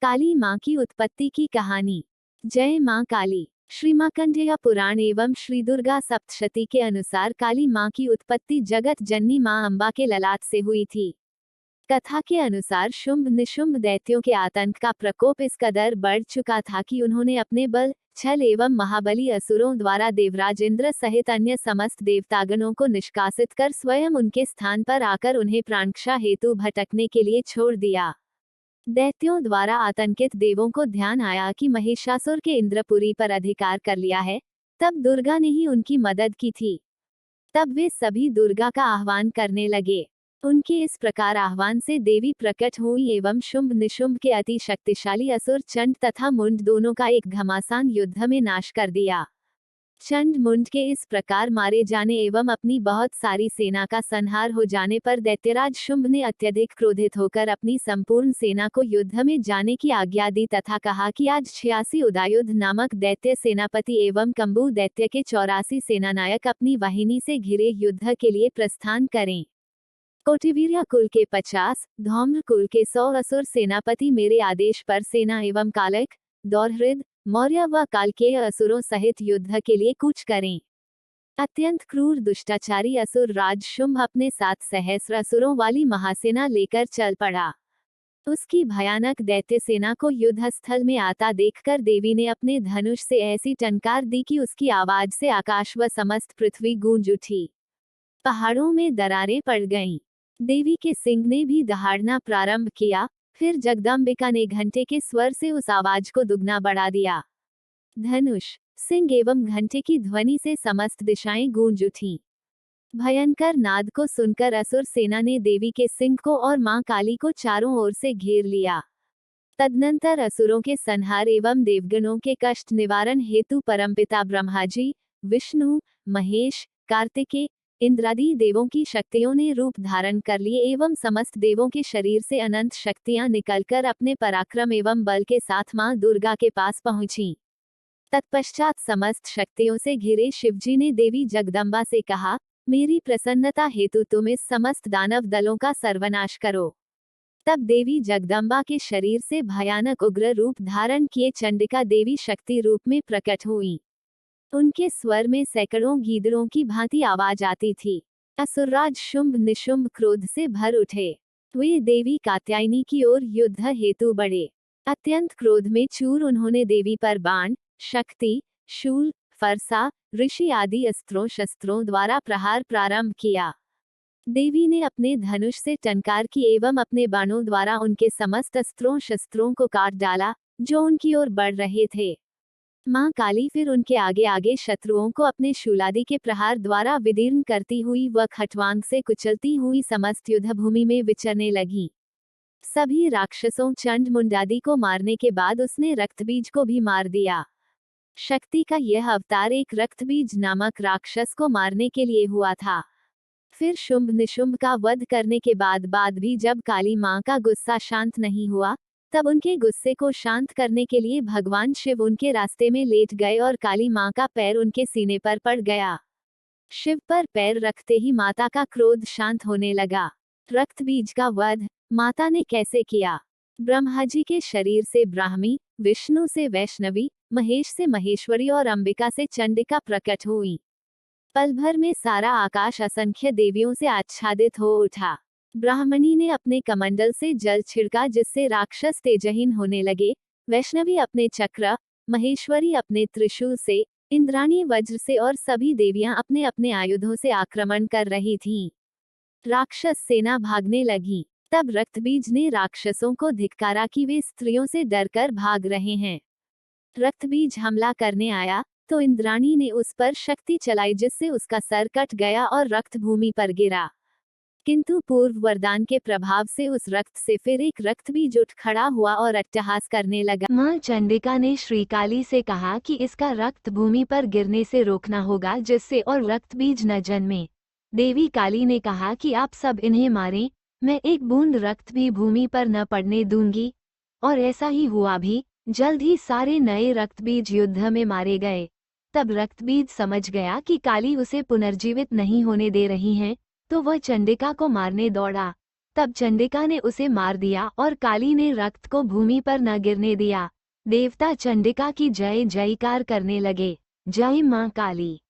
काली माँ की उत्पत्ति की कहानी। जय माँ काली। श्री मार्कंडेय पुराण एवं श्री दुर्गा सप्तशती के अनुसार काली माँ की उत्पत्ति जगत जननी माँ अम्बा के ललाट से हुई थी। कथा के अनुसार शुंभ निशुंभ दैत्यों के आतंक का प्रकोप इस कदर बढ़ चुका था कि उन्होंने अपने बल, छल एवं महाबली असुरों द्वारा देवराज इंद्र सहित अन्य समस्त देवतागणों को निष्कासित कर स्वयं उनके स्थान पर आकर उन्हें प्राणरक्षा हेतु भटकने के लिए छोड़ दिया। दैत्यों द्वारा आतंकित देवों को ध्यान आया कि महिषासुर के इंद्रपुरी पर अधिकार कर लिया है, तब दुर्गा ने ही उनकी मदद की थी। तब वे सभी दुर्गा का आह्वान करने लगे। उनके इस प्रकार आह्वान से देवी प्रकट हुई एवं शुंभ निशुंभ के अति शक्तिशाली असुर चंड तथा मुंड दोनों का एक घमासान युद्ध में नाश कर दिया। चंड मुंड के इस प्रकार मारे जाने एवं अपनी बहुत सारी सेना का संहार हो जाने पर दैत्यराज शुंभ ने अत्यधिक क्रोधित होकर अपनी संपूर्ण सेना को युद्ध में जाने की आज्ञा दी तथा कहा कि आज 86 उदयुध नामक दैत्य सेनापति एवं कंबू दैत्य के 84 सेनानायक अपनी वाहिनी से घिरे युद्ध के लिए प्रस्थान करें। कोटिवीर्य कुल के 50, धौम्र कुल के 100 असुर सेनापति मेरे आदेश पर सेना एवं कालक, दौरहृद, मौर्य व कालकेय असुरों सहित युद्ध के लिए कूच करें। अत्यंत क्रूर दुष्टाचारी असुर राज शुंभ अपने 7 सहस्र असुरों वाली महासेना लेकर चल पड़ा। उसकी भयानक दैत्य सेना को युद्ध स्थल में आता देखकर देवी ने अपने धनुष से ऐसी टंकार दी कि उसकी आवाज से आकाश व समस्त पृथ्वी गूंज उठी। पहाड़ों में दरारें पड़ गईं। देवी के सिंह ने भी दहाड़ना प्रारंभ किया। फिर जगदम्बिका ने घंटे के स्वर से उस आवाज को दुगना बढ़ा दिया। धनुष, सिंह एवं घंटे की ध्वनि से समस्त दिशाएं गूंज उठीं। भयंकर नाद को सुनकर असुर सेना ने देवी के सिंह को और मां काली को चारों ओर से घेर लिया। तदनंतर असुरों के संहार एवं देवगणों के कष्ट निवारण हेतु परमपिता ब्रह्मा जी, विष्णु, महेश, कार्तिकेय, इंद्रादि देवों की शक्तियों ने रूप धारण कर लिए एवं समस्त देवों के शरीर से अनंत शक्तियां निकलकर अपने पराक्रम एवं बल के साथ मां दुर्गा के पास पहुंची। तत्पश्चात समस्त शक्तियों से घिरे शिवजी ने देवी जगदम्बा से कहा, मेरी प्रसन्नता हेतु तुम इस समस्त दानव दलों का सर्वनाश करो। तब देवी जगदम्बा के शरीर से भयानक उग्र रूप धारण किए चंडिका देवी शक्ति रूप में प्रकट हुई। उनके स्वर में सैकड़ों गीदड़ों की भांति आवाज आती थी। असुरराज शुंभ निशुंभ क्रोध से भर उठे। वे देवी कात्यायनी की ओर युद्ध हेतु बढ़े। अत्यंत क्रोध में चूर उन्होंने देवी पर बाण, शक्ति, शूल, फरसा, ऋषि आदि अस्त्रों शस्त्रों द्वारा प्रहार प्रारंभ किया। देवी ने अपने धनुष से टंकार की एवं अपने बाणों द्वारा उनके समस्त अस्त्रों शस्त्रों को काट डाला, जो उनकी ओर बढ़ रहे थे। मां काली फिर उनके आगे आगे शत्रुओं को अपने शूलादि के प्रहार द्वारा विदीर्ण करती हुई व खटवांग से कुचलती हुई समस्त युद्ध भूमि में विचरने लगी। सभी राक्षसों चंड मुंडादि को मारने के बाद उसने रक्तबीज को भी मार दिया। शक्ति का यह अवतार एक रक्तबीज नामक राक्षस को मारने के लिए हुआ था। फिर शुंभ निशुंभ का वध करने के बाद भी जब काली मां का गुस्सा शांत नहीं हुआ, तब उनके गुस्से को शांत करने के लिए भगवान शिव उनके रास्ते में लेट गए और काली मां का पैर उनके सीने पर पड़ गया। शिव पर पैर रखते ही माता का क्रोध शांत होने लगा। रक्तबीज का वध माता ने कैसे किया? ब्रह्मा जी के शरीर से ब्राह्मी, विष्णु से वैष्णवी, महेश से महेश्वरी और अंबिका से चंडिका प्रकट हुई। पल भर में सारा आकाश असंख्य देवियों से आच्छादित हो उठा। ब्राह्मणी ने अपने कमंडल से जल छिड़का जिससे राक्षस तेजहीन होने लगे। वैष्णवी अपने चक्र, महेश्वरी अपने त्रिशूल से, इंद्राणी वज्र से और सभी देवियां अपने अपने आयुधों से आक्रमण कर रही थीं। राक्षस सेना भागने लगी। तब रक्तबीज ने राक्षसों को धिक्कारा कि वे स्त्रियों से डरकर भाग रहे हैं। रक्तबीज हमला करने आया तो इंद्राणी ने उस पर शक्ति चलाई जिससे उसका सर कट गया और रक्त भूमि पर गिरा। किंतु पूर्व वरदान के प्रभाव से उस रक्त से फिर एक रक्तबीज उठ खड़ा हुआ और अट्टहास करने लगा। मां चंडिका ने श्रीकाली से कहा कि इसका रक्त भूमि पर गिरने से रोकना होगा जिससे और रक्तबीज न जन्मे। देवी काली ने कहा कि आप सब इन्हें मारें, मैं एक बूंद रक्त भी भूमि पर न पड़ने दूंगी। और ऐसा ही हुआ भी। जल्द ही सारे नए रक्तबीज युद्ध में मारे गए। तब रक्तबीज समझ गया कि काली उसे पुनर्जीवित नहीं होने दे रही हैं, तो वह चंडिका को मारने दौड़ा। तब चंडिका ने उसे मार दिया और काली ने रक्त को भूमि पर न गिरने दिया। देवता चंडिका की जय जयकार करने लगे। जय मां काली।